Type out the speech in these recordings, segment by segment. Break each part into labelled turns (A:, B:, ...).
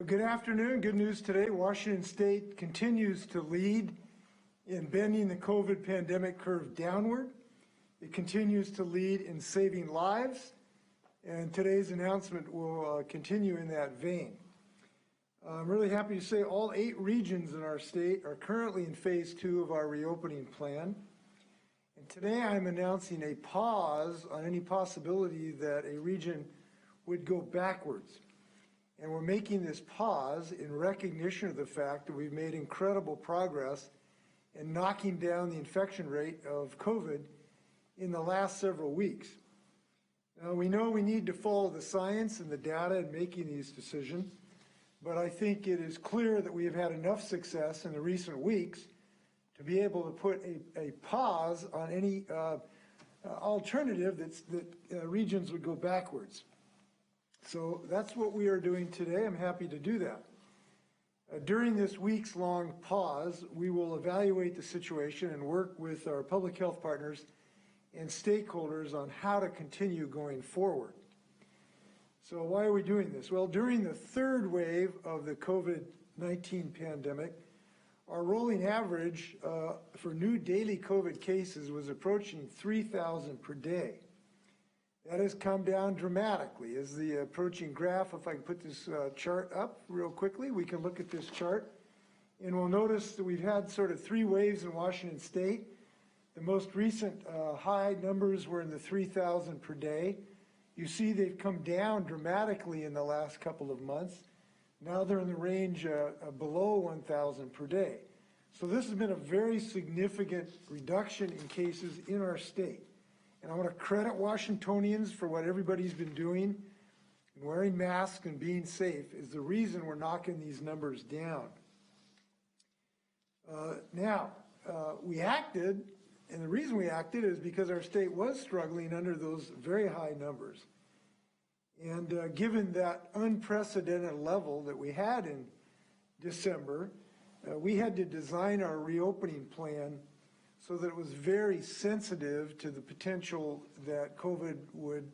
A: Good afternoon. Good news today. Washington State continues to lead in bending the COVID pandemic curve downward. It continues to lead in saving lives, and today's announcement will continue in that vein. I'm really happy to say all 8 regions in our state are currently in phase 2 of our reopening plan. And today I'm announcing a pause on any possibility that a region would go backwards. And we're making this pause in recognition of the fact that we've made incredible progress in knocking down the infection rate of COVID in the last several weeks. Now, we know we need to follow the science and the data in making these decisions, but I think it is clear that we have had enough success in the recent weeks to be able to put a pause on any alternative that regions would go backwards. So that's what we are doing today. I'm happy to do that. During this weeks-long pause, we will evaluate the situation and work with our public health partners and stakeholders on how to continue going forward. So why are we doing this? Well, during the 3rd wave of the COVID-19 pandemic, our rolling average for new daily COVID cases was approaching 3,000 per day. That has come down dramatically. As the approaching graph, if I can put this chart up real quickly, we can look at this chart, and we'll notice that we've had sort of 3 waves in Washington State. The most recent high numbers were in the 3,000 per day. You see they've come down dramatically in the last couple of months. Now they're in the range below 1,000 per day. So this has been a very significant reduction in cases in our state. And I want to credit Washingtonians for what everybody's been doing. And wearing masks and being safe is the reason we're knocking these numbers down. We acted, and the reason we acted is because our state was struggling under those very high numbers. And given that unprecedented level that we had in December, we had to design our reopening plan so that it was very sensitive to the potential that COVID would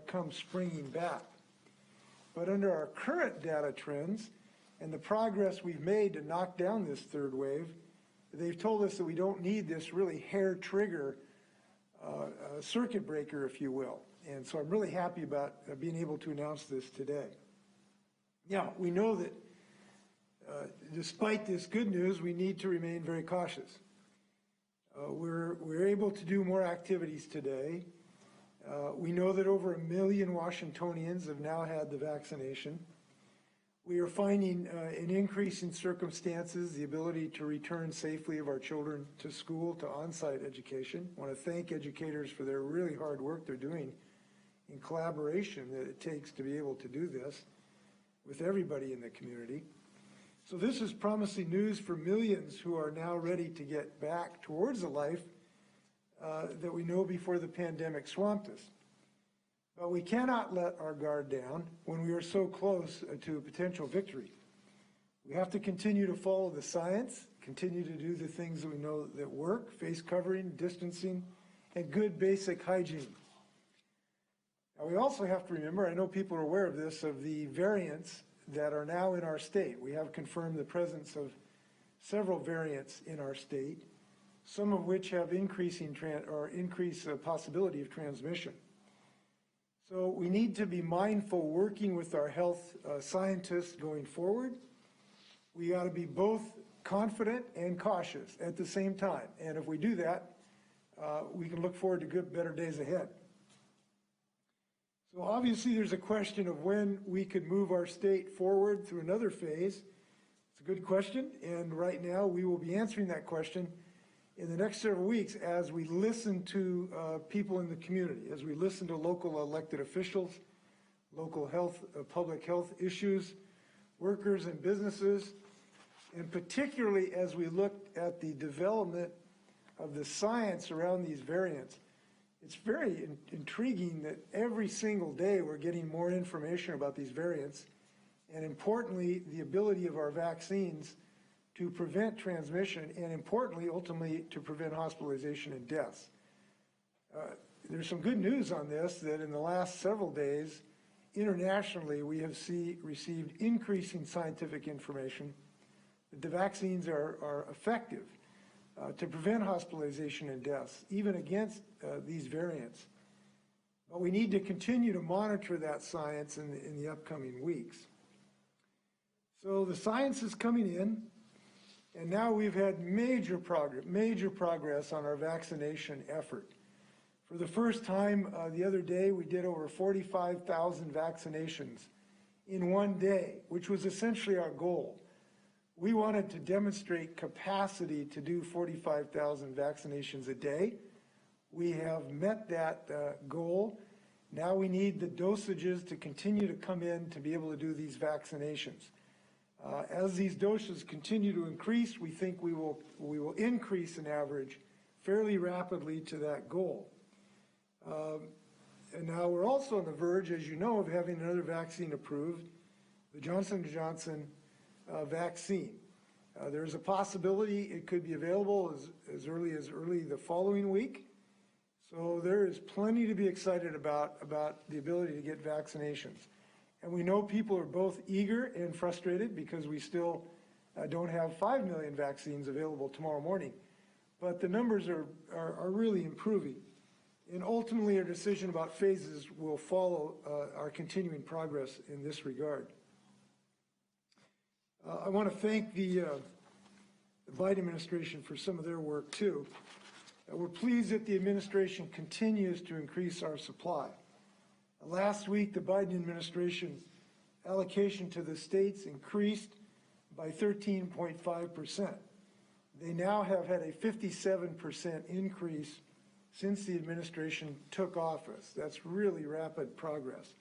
A: come springing back. But under our current data trends and the progress we've made to knock down this 3rd wave, they've told us that we don't need this really hair trigger circuit breaker, if you will. And so I'm really happy about being able to announce this today. Now, we know that despite this good news, we need to remain very cautious. We're able to do more activities today. We know that over 1 million Washingtonians have now had the vaccination. We are finding an increase in circumstances, the ability to return safely of our children to school, to on-site education. I want to thank educators for their really hard work they're doing in collaboration that it takes to be able to do this with everybody in the community. So this is promising news for millions who are now ready to get back towards a life that we know before the pandemic swamped us. But we cannot let our guard down when we are so close to a potential victory. We have to continue to follow the science, continue to do the things that we know that work: face covering, distancing, and good basic hygiene. Now, we also have to remember, I know people are aware of this, of the variants that are now in our state. We have confirmed the presence of several variants in our state, some of which have increased possibility of transmission. So we need to be mindful working with our health scientists going forward. We ought to be both confident and cautious at the same time. And if we do that, we can look forward to better days ahead. So obviously there's a question of when we could move our state forward through another phase. It's a good question, and right now we will be answering that question in the next several weeks as we listen to people in the community, as we listen to local elected officials, local health, public health issues, workers and businesses, and particularly as we look at the development of the science around these variants. It's very intriguing that every single day we're getting more information about these variants, and importantly, the ability of our vaccines to prevent transmission, and importantly, ultimately, to prevent hospitalization and deaths. There's some good news on this, that in the last several days, internationally, we have received increasing scientific information that the vaccines are effective to prevent hospitalization and deaths, even against these variants. But we need to continue to monitor that science in the upcoming weeks. So the science is coming in, and now we've had major progress on our vaccination effort. For the first time the other day, we did over 45,000 vaccinations in one day, which was essentially our goal. We wanted to demonstrate capacity to do 45,000 vaccinations a day. We have met that goal. Now we need the dosages to continue to come in to be able to do these vaccinations. As these doses continue to increase, we think we will increase an average fairly rapidly to that goal. And now we're also on the verge, as you know, of having another vaccine approved, the Johnson & Johnson vaccine. There's a possibility it could be available as early the following week. So there is plenty to be excited about the ability to get vaccinations. And we know people are both eager and frustrated because we still don't have 5 million vaccines available tomorrow morning. But the numbers are really improving. And ultimately, our decision about phases will follow our continuing progress in this regard. I want to thank the Biden administration for some of their work, too. We're pleased that the administration continues to increase our supply. Last week, the Biden administration's allocation to the states increased by 13.5%. They now have had a 57% increase since the administration took office. That's really rapid progress.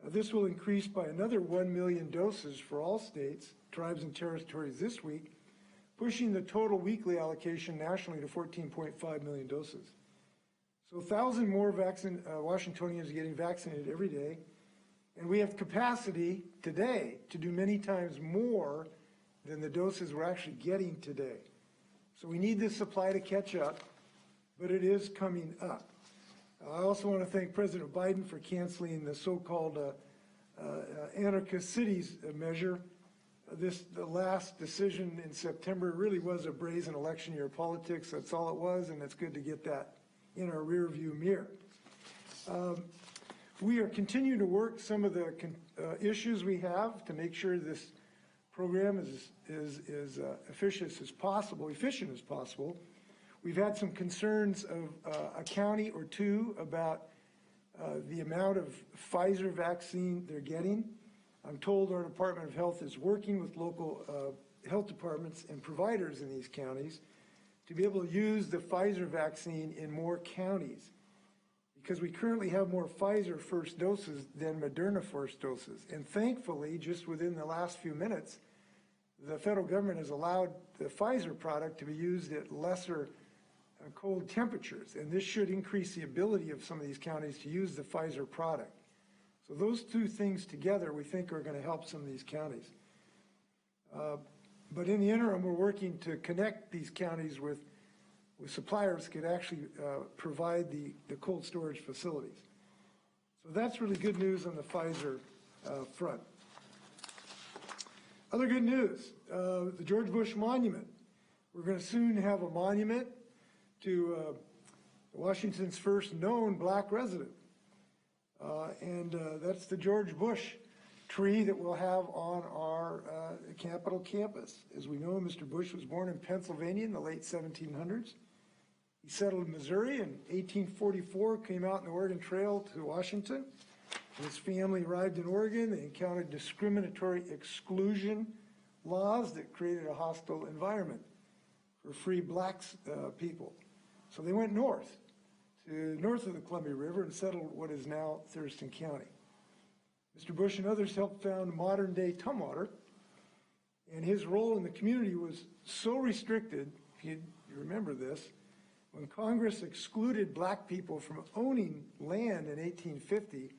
A: This will increase by another 1 million doses for all states, tribes, and territories this week, pushing the total weekly allocation nationally to 14.5 million doses. So 1,000 more Washingtonians are getting vaccinated every day, and we have capacity today to do many times more than the doses we're actually getting today. So we need this supply to catch up, but it is coming up. I also want to thank President Biden for canceling the so-called anarchist cities measure. The last decision in September really was a brazen election year politics. That's all it was, and it's good to get that in our rearview mirror. We are continuing to work some of the issues we have to make sure this program is efficient as possible. We've had some concerns of a county or two about the amount of Pfizer vaccine they're getting. I'm told our Department of Health is working with local health departments and providers in these counties to be able to use the Pfizer vaccine in more counties, because we currently have more Pfizer first doses than Moderna first doses. And thankfully, just within the last few minutes, the federal government has allowed the Pfizer product to be used at lesser cold temperatures, and this should increase the ability of some of these counties to use the Pfizer product. So those two things together we think are going to help some of these counties. But in the interim, we're working to connect these counties with suppliers that could actually provide the cold storage facilities. So that's really good news on the Pfizer front. Other good news, the George Bush Monument. We're going to soon have a monument to Washington's first known black resident. And that's the George Bush tree that we'll have on our Capitol campus. As we know, Mr. Bush was born in Pennsylvania in the late 1700s. He settled in Missouri in 1844, came out on the Oregon Trail to Washington. His family arrived in Oregon. They encountered discriminatory exclusion laws that created a hostile environment for free black people. So they went north of the Columbia River and settled what is now Thurston County. Mr. Bush and others helped found modern-day Tumwater, and his role in the community was so restricted, if you remember this, when Congress excluded black people from owning land in 1850,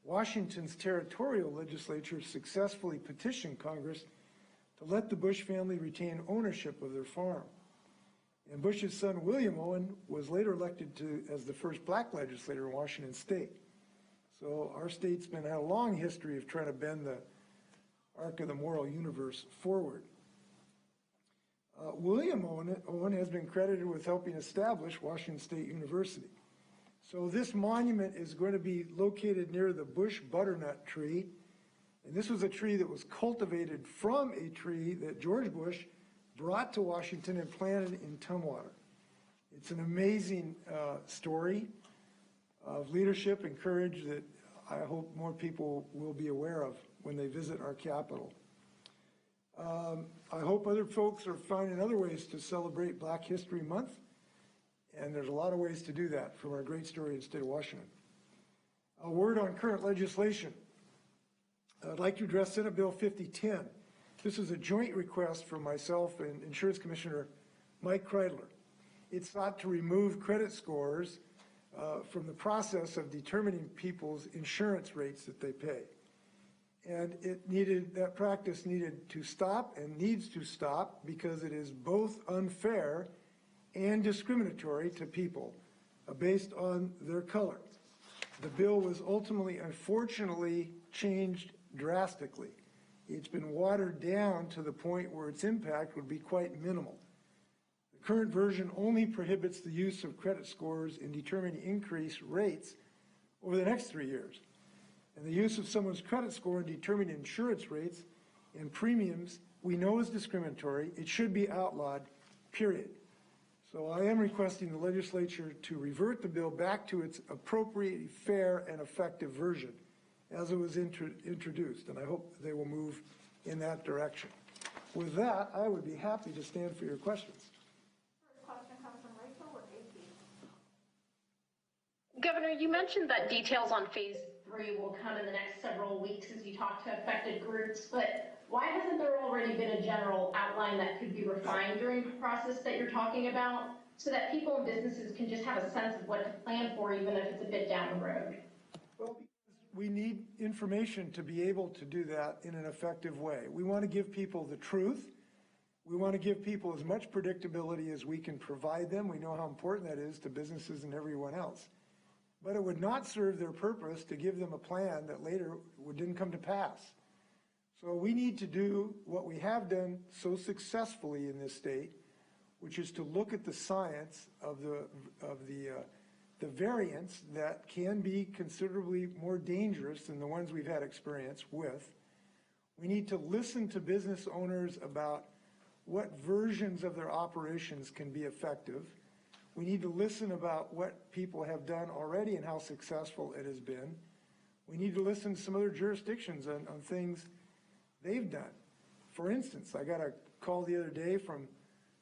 A: Washington's territorial legislature successfully petitioned Congress to let the Bush family retain ownership of their farm. And Bush's son, William Owen, was later elected as the first black legislator in Washington state. So our state's had a long history of trying to bend the arc of the moral universe forward. William Owen has been credited with helping establish Washington State University. So this monument is going to be located near the Bush butternut tree. And this was a tree that was cultivated from a tree that George Bush brought to Washington and planted in Tumwater. It's an amazing story of leadership and courage that I hope more people will be aware of when they visit our capital. I hope other folks are finding other ways to celebrate Black History Month, and there's a lot of ways to do that from our great story in the state of Washington. A word on current legislation. I'd like to address Senate Bill 5010. This is a joint request from myself and Insurance Commissioner Mike Kreidler. It sought to remove credit scores from the process of determining people's insurance rates that they pay. And that practice needed to stop and needs to stop because it is both unfair and discriminatory to people based on their color. The bill was ultimately, unfortunately, changed drastically. It's been watered down to the point where its impact would be quite minimal. The current version only prohibits the use of credit scores in determining increased rates over the next 3 years. And the use of someone's credit score in determining insurance rates and premiums we know is discriminatory. It should be outlawed, period. So I am requesting the legislature to revert the bill back to its appropriate, fair, and effective version as it was introduced, and I hope they will move in that direction. With that, I would be happy to stand for your questions.
B: First question comes from Rachel with AP.
C: Governor, you mentioned that details on phase 3 will come in the next several weeks as you talk to affected groups, but why hasn't there already been a general outline that could be refined during the process that you're talking about so that people and businesses can just have a sense of what to plan for, even if it's a bit down the road?
A: Well, we need information to be able to do that in an effective way. We want to give people the truth. We want to give people as much predictability as we can provide them. We know how important that is to businesses and everyone else. But it would not serve their purpose to give them a plan that later didn't come to pass. So we need to do what we have done so successfully in this state, which is to look at the science of the variants that can be considerably more dangerous than the ones we've had experience with. We need to listen to business owners about what versions of their operations can be effective. We need to listen about what people have done already and how successful it has been. We need to listen to some other jurisdictions on things they've done. For instance, I got a call the other day from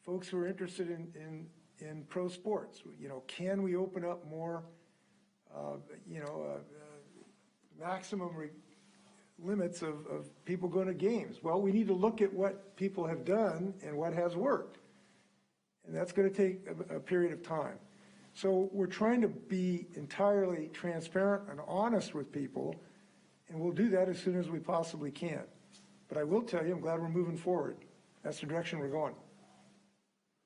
A: folks who are interested in pro sports. You know, can we open up more, maximum limits of people going to games? Well, we need to look at what people have done and what has worked. And that's going to take a period of time. So we're trying to be entirely transparent and honest with people, and we'll do that as soon as we possibly can. But I will tell you, I'm glad we're moving forward. That's the direction we're going.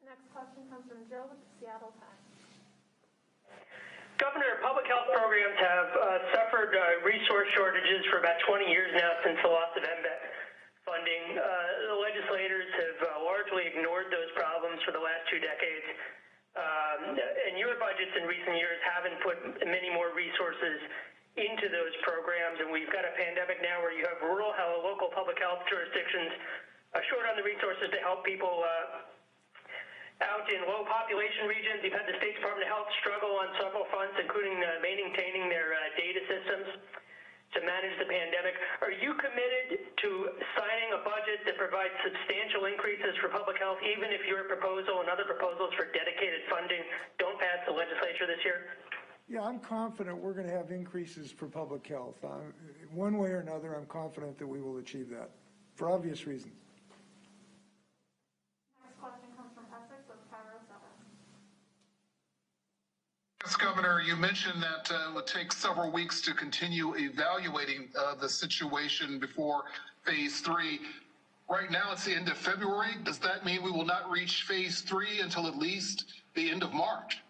B: Next question comes from Joe with the Seattle Times.
D: Governor, public health programs have suffered resource shortages for about 20 years now since the loss of MBET funding. The legislators have largely ignored those problems for the last 2 decades. And your budgets in recent years haven't put many more resources into those programs, and we've got a pandemic now where you have local public health jurisdictions short on the resources to help people out in low population regions. You've had the State Department of Health struggle on several fronts, including maintaining their data systems to manage the pandemic. Are you committed to signing a budget that provides substantial increases for public health, even if your proposal and other proposals for dedicated funding don't pass the legislature this year?
A: Yeah, I'm confident we're going to have increases for public health. One way or another, I'm confident that we will achieve that for obvious reasons.
B: Next question comes from Essex with Cairo 7.
E: Yes, Governor, you mentioned that it would take several weeks to continue evaluating the situation before phase 3. Right now, it's the end of February. Does that mean we will not reach phase 3 until at least the end of March?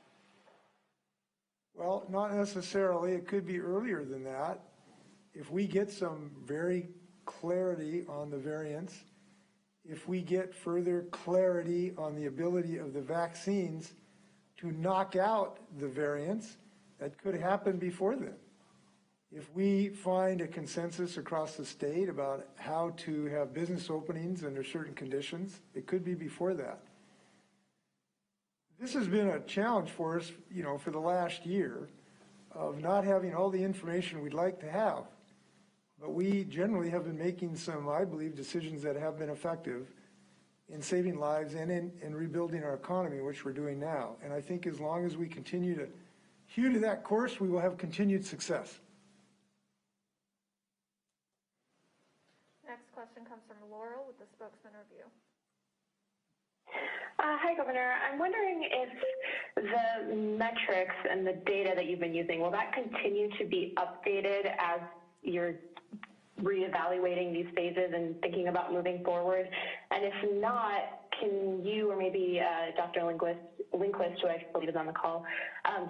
A: Well, not necessarily. It could be earlier than that. If we get some very clarity on the variants, if we get further clarity on the ability of the vaccines to knock out the variants, that could happen before then. If we find a consensus across the state about how to have business openings under certain conditions, it could be before that. This has been a challenge for us, for the last year of not having all the information we'd like to have. But we generally have been making some, I believe, decisions that have been effective in saving lives and in rebuilding our economy, which we're doing now. And I think as long as we continue to hew to that course, we will have continued success.
B: Next question comes from Laurel with the Spokesman Review.
F: Hi, Governor. I'm wondering if the metrics and the data that you've been using, will that continue to be updated as you're reevaluating these phases and thinking about moving forward? And if not, can you or maybe Dr. Lindquist, who I believe is on the call,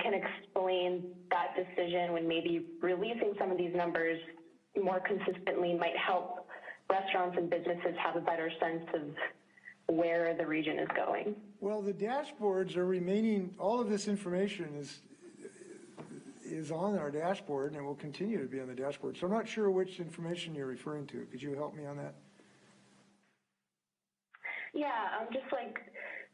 F: can explain that decision when maybe releasing some of these numbers more consistently might help restaurants and businesses have a better sense of where the region is going?
A: Well, the dashboards are remaining, all of this information is on our dashboard and it will continue to be on the dashboard. So I'm not sure which information you're referring to. Could you help me on that?
F: Yeah, just like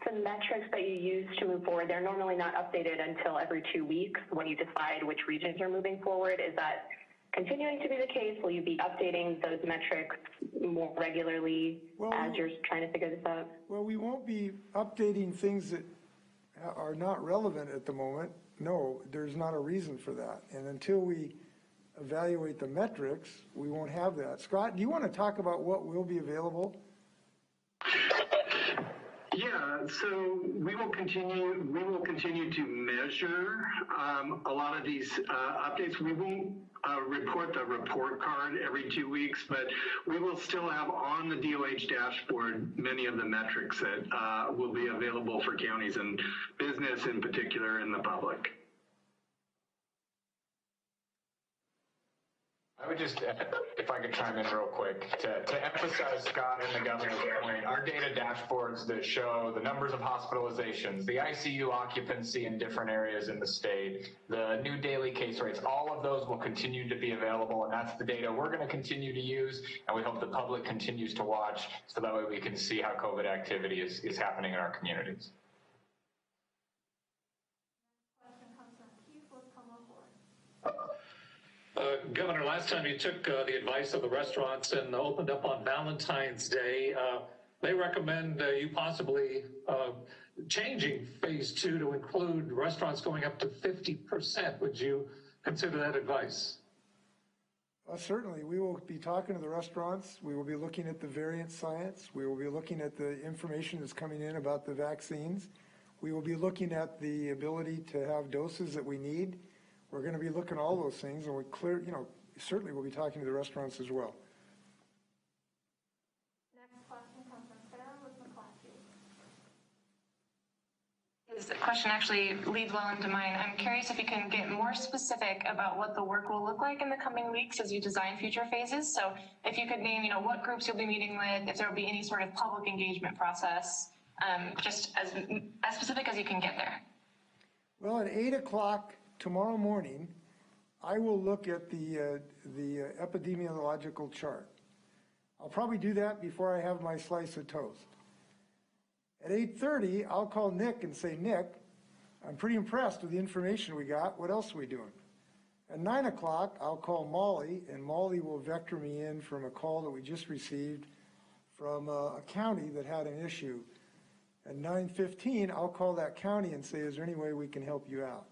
F: the metrics that you use to move forward, they're normally not updated until every 2 weeks when you decide which regions are moving forward. Is that continuing to be the case? Will you be updating those metrics more regularly as you're trying to figure this out?
A: Well, we won't be updating things that are not relevant at the moment. No, there's not a reason for that. And until we evaluate the metrics, we won't have that. Scott, do you want to talk about what will be available?
G: Yeah, so we will continue to measure a lot of these updates. We won't report the report card every 2 weeks, but we will still have on the DOH dashboard many of the metrics that will be available for counties and business in particular and the public.
H: I would just, if I could chime in real quick, to emphasize Scott and the governor's point, our data dashboards that show the numbers of hospitalizations, the ICU occupancy in different areas in the state, the new daily case rates, all of those will continue to be available, and that's the data we're going to continue to use, and we hope the public continues to watch so that way we can see how COVID activity is happening in our communities.
I: Governor, last time you took the advice of the restaurants and opened up on Valentine's Day, they recommend you possibly changing phase 2 to include restaurants going up to 50%. Would you consider that advice?
A: Certainly. We will be talking to the restaurants. We will be looking at the variant science. We will be looking at the information that's coming in about the vaccines. We will be looking at the ability to have doses that we need. We're going to be looking at all those things, and certainly we'll be talking to the restaurants as well.
B: Next question comes from Sarah with McClatchy.
J: This question actually leads well into mine. I'm curious if you can get more specific about what the work will look like in the coming weeks as you design future phases. So if you could name, what groups you'll be meeting with, if there will be any sort of public engagement process, just as specific as you can get there.
A: Well, at 8 o'clock tomorrow morning, I will look at the epidemiological chart. I'll probably do that before I have my slice of toast. At 8:30, I'll call Nick and say, Nick, I'm pretty impressed with the information we got. What else are we doing? At 9 o'clock, I'll call Molly, and Molly will vector me in from a call that we just received from a county that had an issue. At 9:15, I'll call that county and say, is there any way we can help you out?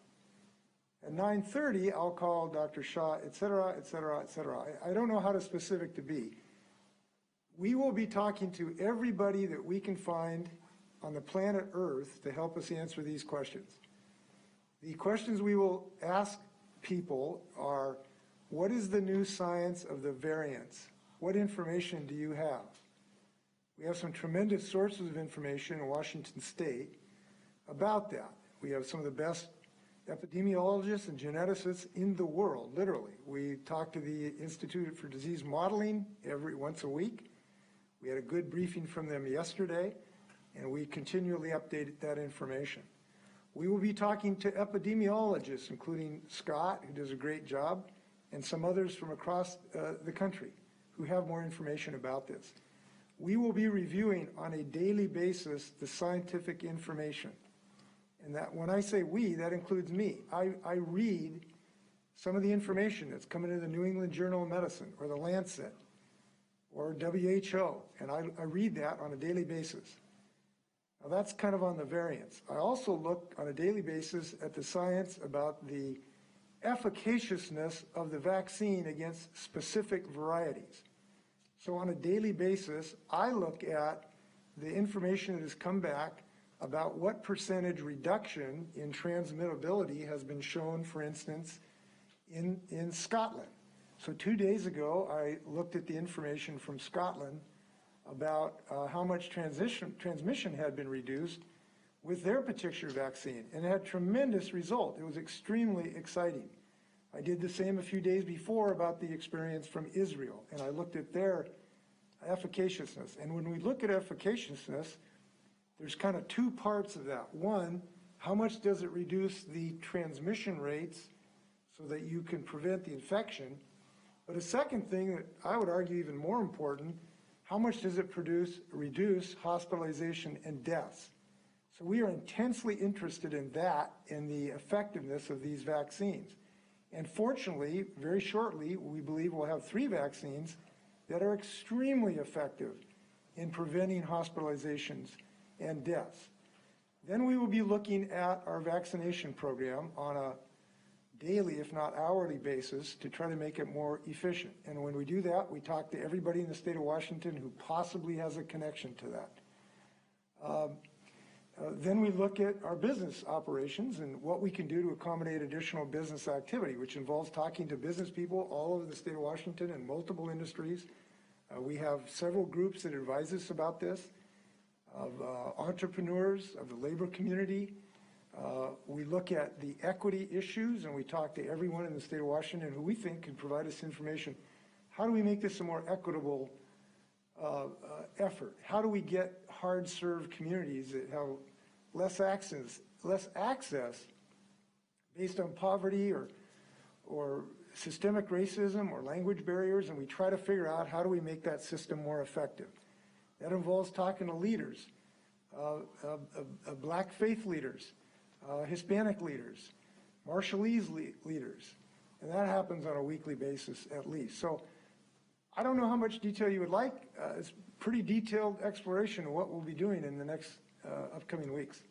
A: At 9:30, I'll call Dr. Shaw, et cetera, et cetera, et cetera. I don't know how to specific to be. We will be talking to everybody that we can find on the planet Earth to help us answer these questions. The questions we will ask people are, what is the new science of the variants? What information do you have? We have some tremendous sources of information in Washington State about that. We have some of the best epidemiologists and geneticists in the world, literally. We talk to the Institute for Disease Modeling once a week. We had a good briefing from them yesterday, and we continually update that information. We will be talking to epidemiologists, including Scott, who does a great job, and some others from across the country who have more information about this. We will be reviewing on a daily basis the scientific information. And that when I say we, that includes me. I read some of the information that's coming in the New England Journal of Medicine or the Lancet or WHO, and I read that on a daily basis. Now that's kind of on the variants. I also look on a daily basis at the science about the efficaciousness of the vaccine against specific varieties. So on a daily basis, I look at the information that has come back about what percentage reduction in transmittability has been shown, for instance, in Scotland. So 2 days ago, I looked at the information from Scotland about how much transmission had been reduced with their particular vaccine, and it had tremendous result. It was extremely exciting. I did the same a few days before about the experience from Israel, and I looked at their efficaciousness. And when we look at efficaciousness, there's kind of two parts of that. One, how much does it reduce the transmission rates so that you can prevent the infection? But a second thing that I would argue even more important, how much does it reduce hospitalization and deaths? So we are intensely interested in that, in the effectiveness of these vaccines. And fortunately, very shortly, we believe we'll have 3 vaccines that are extremely effective in preventing hospitalizations and deaths. Then we will be looking at our vaccination program on a daily, if not hourly basis to try to make it more efficient. And when we do that, we talk to everybody in the state of Washington who possibly has a connection to that. Then we look at our business operations and what we can do to accommodate additional business activity, which involves talking to business people all over the state of Washington in multiple industries. We have several groups that advise us about this, of entrepreneurs, of the labor community. We look at the equity issues, and we talk to everyone in the state of Washington who we think can provide us information. How do we make this a more equitable effort? How do we get hard-served communities that have less access based on poverty or systemic racism or language barriers, and we try to figure out how do we make that system more effective. That involves talking to leaders, black faith leaders, Hispanic leaders, Marshallese leaders, and that happens on a weekly basis at least. So I don't know how much detail you would like. It's pretty detailed exploration of what we'll be doing in the next upcoming weeks.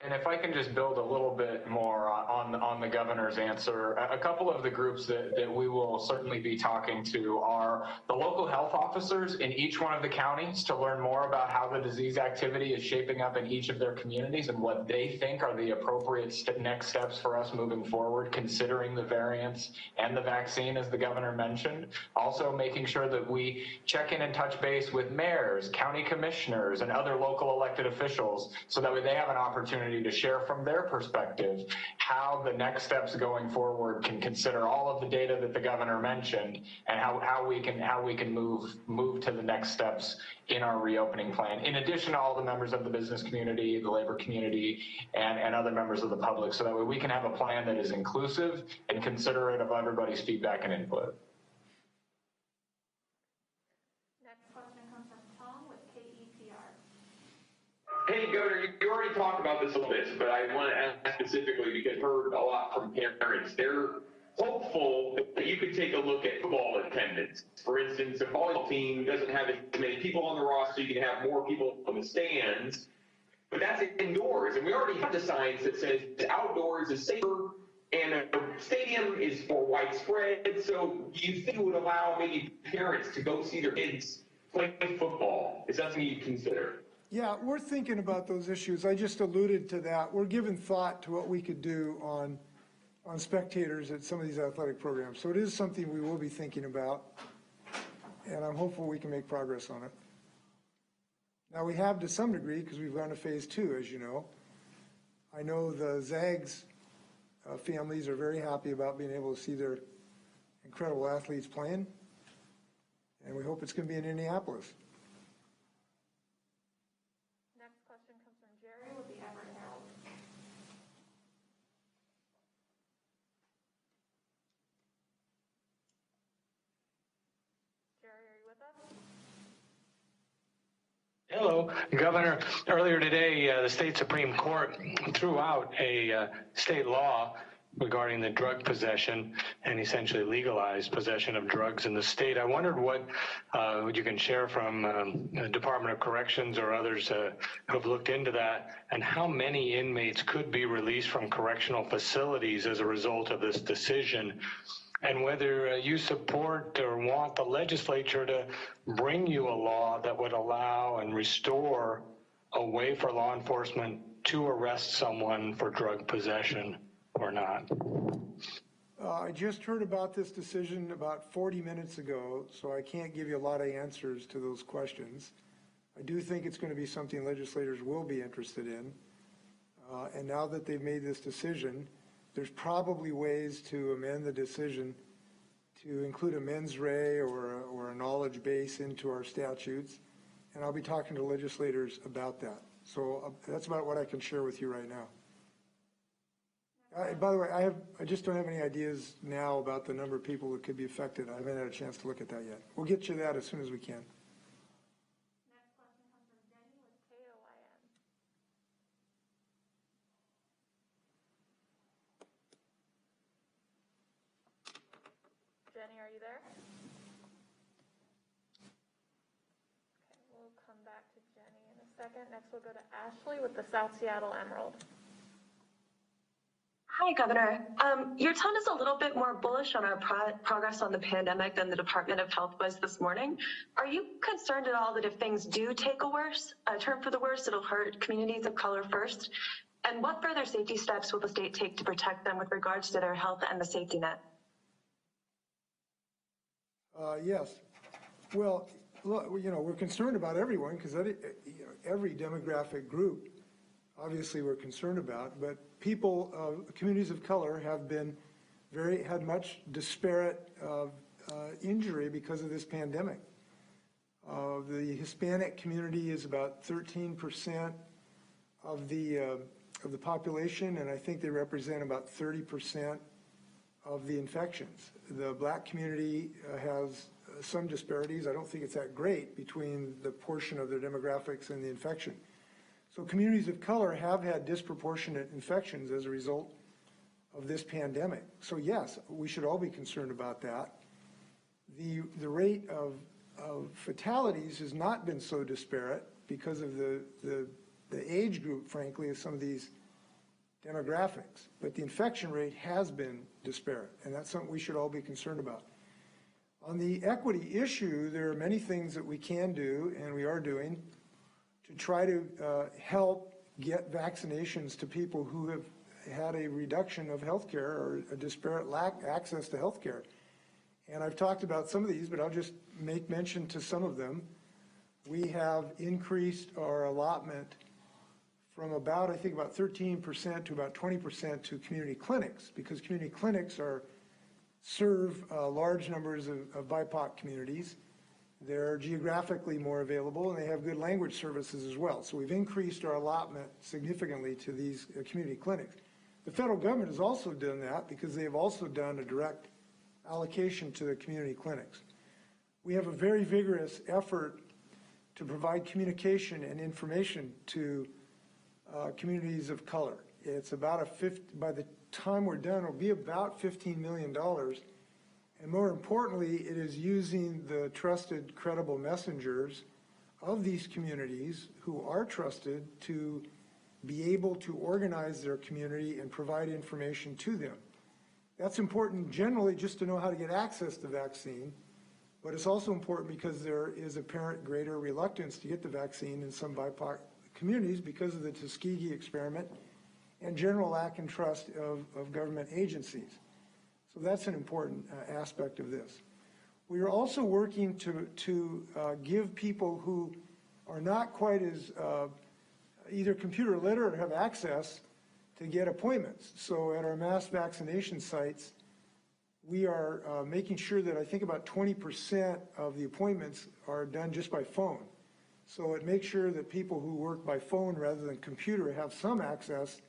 H: And if I can just build a little bit more on the governor's answer, a couple of the groups that we will certainly be talking to are the local health officers in each one of the counties to learn more about how the disease activity is shaping up in each of their communities and what they think are the appropriate next steps for us moving forward, considering the variants and the vaccine, as the governor mentioned. Also making sure that we check in and touch base with mayors, county commissioners, and other local elected officials so that way they have an opportunity to share from their perspective how the next steps going forward can consider all of the data that the governor mentioned and how we can move to the next steps in our reopening plan, in addition to all the members of the business community, the labor community, and other members of the public, so that way we can have a plan that is inclusive and considerate of everybody's feedback and input.
B: Next question comes from Tom with KEPR.
K: Hey, Governor, you already talked about this a little bit, but I want to ask specifically because I've heard a lot from parents. They're hopeful that you could take a look at football attendance. For instance, a volleyball team doesn't have as many people on the roster, you can have more people in the stands, but that's indoors. And we already have the science that says outdoors is safer and a stadium is more widespread. So do you think it would allow maybe parents to go see their kids play football? Is that something you'd consider?
A: Yeah, we're thinking about those issues. I just alluded to that. We're giving thought to what we could do on spectators at some of these athletic programs. So it is something we will be thinking about, and I'm hopeful we can make progress on it. Now we have to some degree, because we've gone to phase 2, as you know. I know the Zags families are very happy about being able to see their incredible athletes playing, and we hope it's going to be in Indianapolis.
B: Next question comes from Jerry with the Everett Herald. Jerry, are you with us?
L: Hello, Governor. Earlier today, the state Supreme Court threw out a state law regarding the drug possession and essentially legalized possession of drugs in the state. I wondered what you can share from the Department of Corrections or others who have looked into that, and how many inmates could be released from correctional facilities as a result of this decision, and whether you support or want the legislature to bring you a law that would allow and restore a way for law enforcement to arrest someone for drug possession or not.
A: I just heard about this decision about 40 minutes ago, so I can't give you a lot of answers to those questions. I do think it's going to be something legislators will be interested in. And now that they've made this decision, there's probably ways to amend the decision to include a mens rea or a knowledge base into our statutes. And I'll be talking to legislators about that. So that's about what I can share with you right now. By the way, I just don't have any ideas now about the number of people that could be affected. I haven't had a chance to look at that yet. We'll get you that as soon as we can.
B: Next question comes from Jenny with KOIN. Jenny, are you there? Okay, we'll come back to Jenny in a second. Next, we'll go to Ashley with the South Seattle Emerald.
M: Hi, Governor. Your tone is a little bit more bullish on our progress on the pandemic than the Department of Health was this morning. Are you concerned at all that if things do take a turn for the worse, it'll hurt communities of color first? And what further safety steps will the state take to protect them with regards to their health and the safety net?
A: Yes. Well, look, we're concerned about everyone because every demographic group, obviously, we're concerned about, but people, communities of color have had much disparate injury because of this pandemic. The Hispanic community is about 13% of the population, and I think they represent about 30% of the infections. The Black community has some disparities. I don't think it's that great between the portion of their demographics and the infection. So communities of color have had disproportionate infections as a result of this pandemic. So yes, we should all be concerned about that. The rate of fatalities has not been so disparate because of the age group, frankly, of some of these demographics. But the infection rate has been disparate, and that's something we should all be concerned about. On the equity issue, there are many things that we can do, and we are doing, to try to help get vaccinations to people who have had a reduction of health care or a disparate access to health care. And I've talked about some of these, but I'll just make mention to some of them. We have increased our allotment from about 13% to about 20% to community clinics, because community clinics serve large numbers of BIPOC communities. They're geographically more available, and they have good language services as well. So we've increased our allotment significantly to these community clinics. The federal government has also done that because they have also done a direct allocation to the community clinics. We have a very vigorous effort to provide communication and information to communities of color. It's about by the time we're done, it'll be about $15 million. And more importantly, it is using the trusted, credible messengers of these communities who are trusted to be able to organize their community and provide information to them. That's important generally just to know how to get access to vaccine, but it's also important because there is apparent greater reluctance to get the vaccine in some BIPOC communities because of the Tuskegee experiment and general lack in trust of government agencies. So that's an important aspect of this. We are also working to give people who are not quite as either computer literate or have access to get appointments. So at our mass vaccination sites, we are making sure that I think about 20% of the appointments are done just by phone. So it makes sure that people who work by phone rather than computer have some access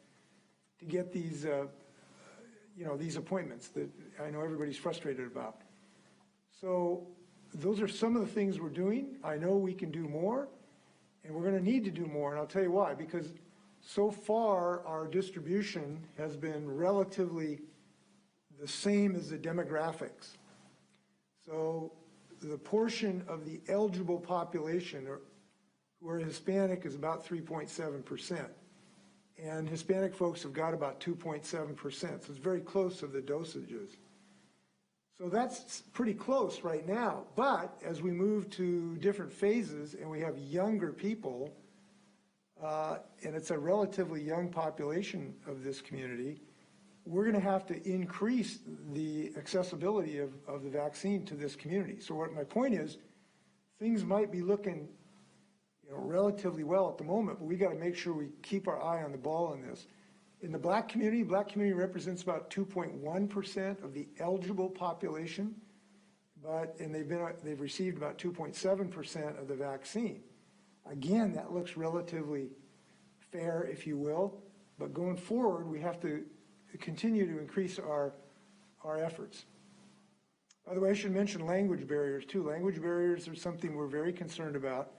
A: to get these, these appointments that I know everybody's frustrated about. So those are some of the things we're doing. I know we can do more, and we're going to need to do more, and I'll tell you why. Because so far, our distribution has been relatively the same as the demographics. So the portion of the eligible population who are Hispanic is about 3.7%. And Hispanic folks have got about 2.7%. So it's very close to the dosages. So that's pretty close right now. But as we move to different phases and we have younger people, and it's a relatively young population of this community, we're going to have to increase the accessibility of the vaccine to this community. So what my point is, things might be looking relatively well at the moment, but we got to make sure we keep our eye on the ball in this. In the black community represents about 2.1% of the eligible population, and they've received about 2.7% of the vaccine. Again, that looks relatively fair, if you will, but going forward, we have to continue to increase our efforts. By the way, I should mention language barriers too. Language barriers are something we're very concerned about.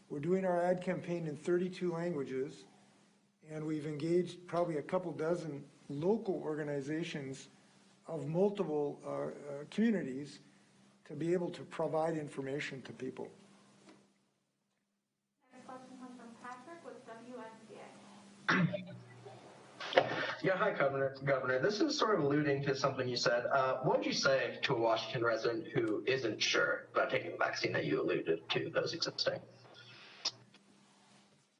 A: We're doing our ad campaign in 32 languages, and we've engaged probably a couple dozen local organizations of multiple communities to be able to provide information to people.
B: Next question comes from Patrick with WNBA.
N: Yeah, hi, Governor. This is sort of alluding to something you said. What would you say to a Washington resident who isn't sure about taking the vaccine that you alluded to, those existing?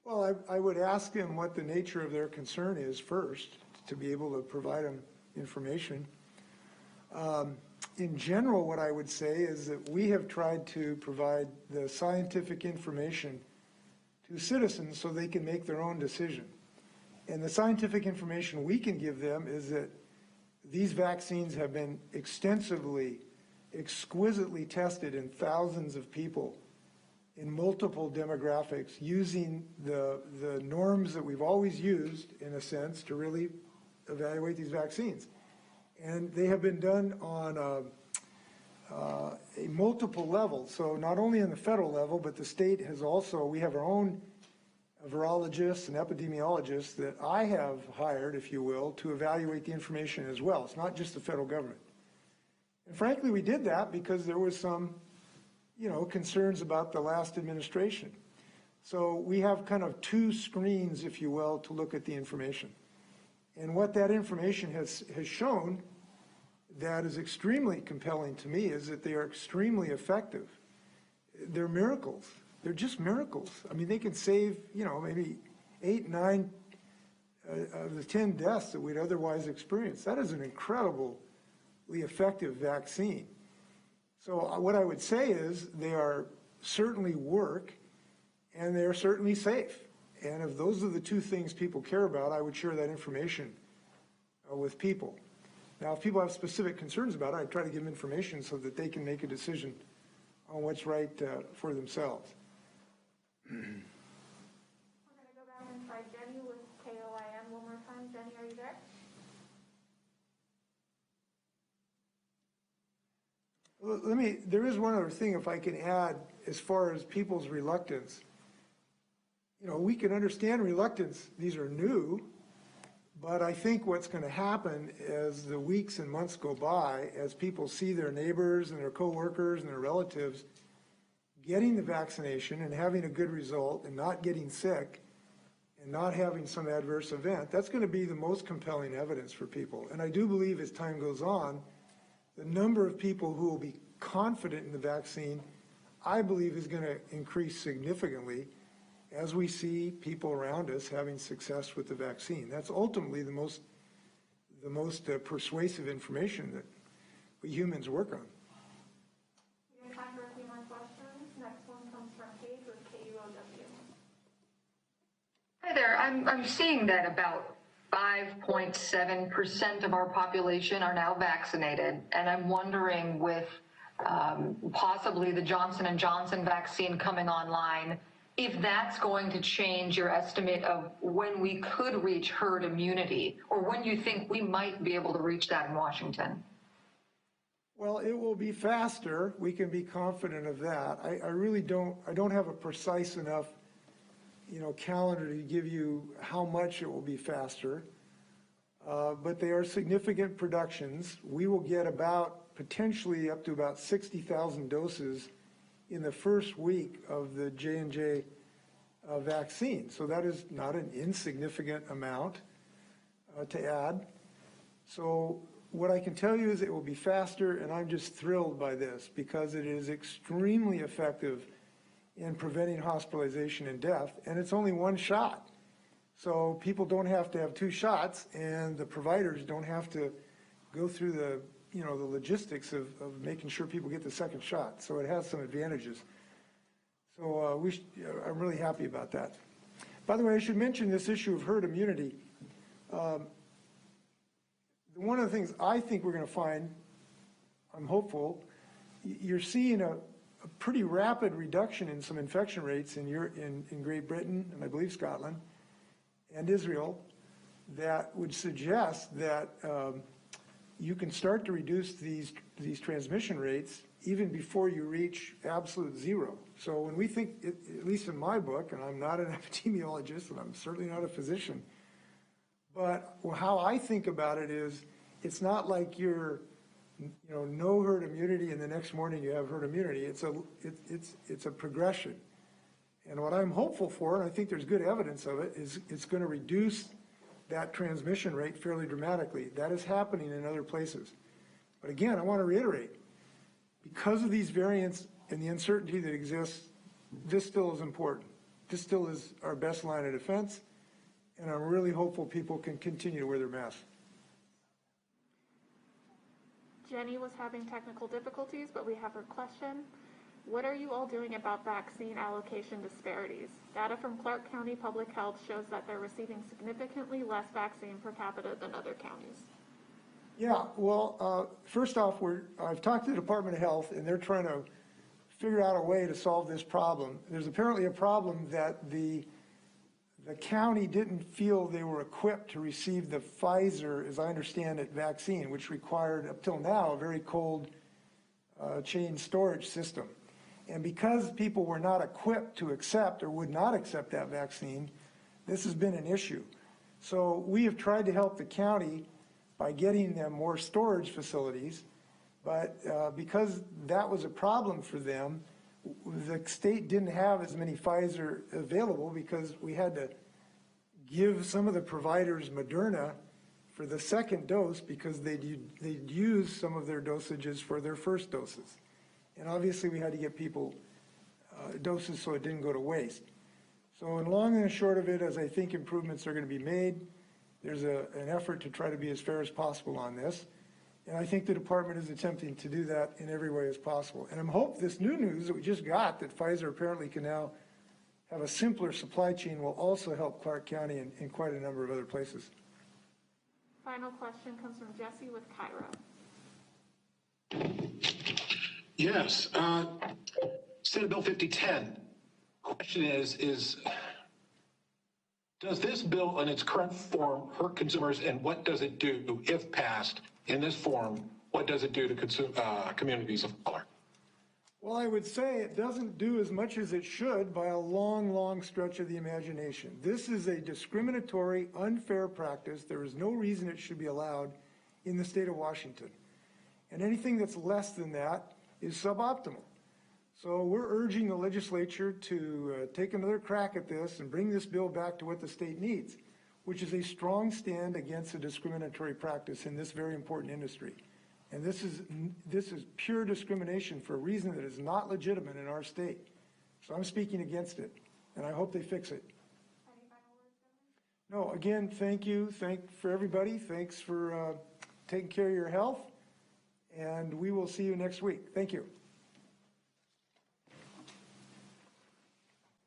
A: Well, I would ask them what the nature of their concern is first, to be able to provide them information. In general, what I would say is that we have tried to provide the scientific information to citizens so they can make their own decision. And the scientific information we can give them is that these vaccines have been extensively, exquisitely tested in thousands of people in multiple demographics using the norms that we've always used, in a sense, to really evaluate these vaccines. And they have been done on a multiple level. So not only on the federal level, but the state has also, we have our own virologists and epidemiologists that I have hired, if you will, to evaluate the information as well. It's not just the federal government. And frankly, we did that because there was some, concerns about the last administration. So we have kind of two screens, if you will, to look at the information. And what that information has shown that is extremely compelling to me is that they are extremely effective. They're miracles. They're just miracles. I mean, they can save, maybe 8, 9 of the 10 deaths that we'd otherwise experience. That is an incredibly effective vaccine. So what I would say is they are certainly work and they're certainly safe. And if those are the two things people care about, I would share that information with people. Now, if people have specific concerns about it, I try to give them information so that they can make a decision on what's right for themselves.
B: We're going to go back and try Jenny with KOIM one more time. Jenny, are you there?
A: Well, there is one other thing if I can add as far as people's reluctance. We can understand reluctance. These are new, but I think what's going to happen as the weeks and months go by, as people see their neighbors and their coworkers and their relatives getting the vaccination and having a good result and not getting sick and not having some adverse event, that's going to be the most compelling evidence for people. And I do believe as time goes on, the number of people who will be confident in the vaccine, I believe, is going to increase significantly as we see people around us having success with the vaccine. That's ultimately the most persuasive information that we humans work on.
B: We have time for a few more questions. Next one comes from Paige with KUOW.
O: Hi there. I'm seeing that about 95.7% of our population are now vaccinated. And I'm wondering with possibly the Johnson & Johnson vaccine coming online, if that's going to change your estimate of when we could reach herd immunity, or when you think we might be able to reach that in Washington.
A: Well, it will be faster. We can be confident of that. I really don't have a precise enough, calendar to give you how much it will be faster. But they are significant productions. We will get potentially up to about 60,000 doses in the first week of the J&J vaccine. So that is not an insignificant amount to add. So what I can tell you is it will be faster, and I'm just thrilled by this because it is extremely effective in preventing hospitalization and death, and it's only one shot. So people don't have to have two shots, and the providers don't have to go through the logistics of making sure people get the second shot. So it has some advantages. So I'm really happy about that. By the way, I should mention this issue of herd immunity. One of the things I think we're going to find, I'm hopeful, you're seeing a pretty rapid reduction in some infection rates in Great Britain, and I believe Scotland, and Israel, that would suggest that you can start to reduce these transmission rates even before you reach absolute zero. So when we think, at least in my book, and I'm not an epidemiologist and I'm certainly not a physician, but how I think about it is, it's not like you're, no herd immunity and the next morning you have herd immunity. It's a progression. And what I'm hopeful for, and I think there's good evidence of it, is it's going to reduce that transmission rate fairly dramatically. That is happening in other places. But again, I want to reiterate, because of these variants and the uncertainty that exists, this still is important. This still is our best line of defense, and I'm really hopeful people can continue to wear their masks.
B: Jenny was having technical difficulties, but we have her question. What are you all doing about vaccine allocation disparities? Data from Clark County Public Health shows that they're receiving significantly less vaccine per capita than other counties.
A: Yeah, well, first off, I've talked to the Department of Health, and they're trying to figure out a way to solve this problem. There's apparently a problem that the county didn't feel they were equipped to receive the Pfizer, as I understand it, vaccine, which required, up till now, a very cold chain storage system. And because people were not equipped to accept or would not accept that vaccine, this has been an issue. So we have tried to help the county by getting them more storage facilities, but because that was a problem for them, the state didn't have as many Pfizer available because we had to give some of the providers Moderna for the second dose because they'd use some of their dosages for their first doses. And obviously we had to get people doses so it didn't go to waste. So in long and short of it, as I think improvements are going to be made, there's an effort to try to be as fair as possible on this. And I think the department is attempting to do that in every way as possible. And I'm hoping this new news that we just got, that Pfizer apparently can now have a simpler supply chain, will also help Clark County and quite a number of other places.
B: Final question comes from Jesse with Cairo.
P: Yes, Senate Bill 5010. Question is does this bill in its current form hurt consumers, and what does it do, if passed in this form, what does it do to communities of color?
A: Well, I would say it doesn't do as much as it should by a long, long stretch of the imagination. This is a discriminatory, unfair practice. There is no reason it should be allowed in the state of Washington. And anything that's less than that is suboptimal. So we're urging the legislature to take another crack at this and bring this bill back to what the state needs, which is a strong stand against a discriminatory practice in this very important industry. And this is pure discrimination for a reason that is not legitimate in our state. So I'm speaking against it, and I hope they fix it.
B: Any final words,
A: No, again, thank you. For everybody. Thanks for taking care of your health, and we will see you next week. Thank you.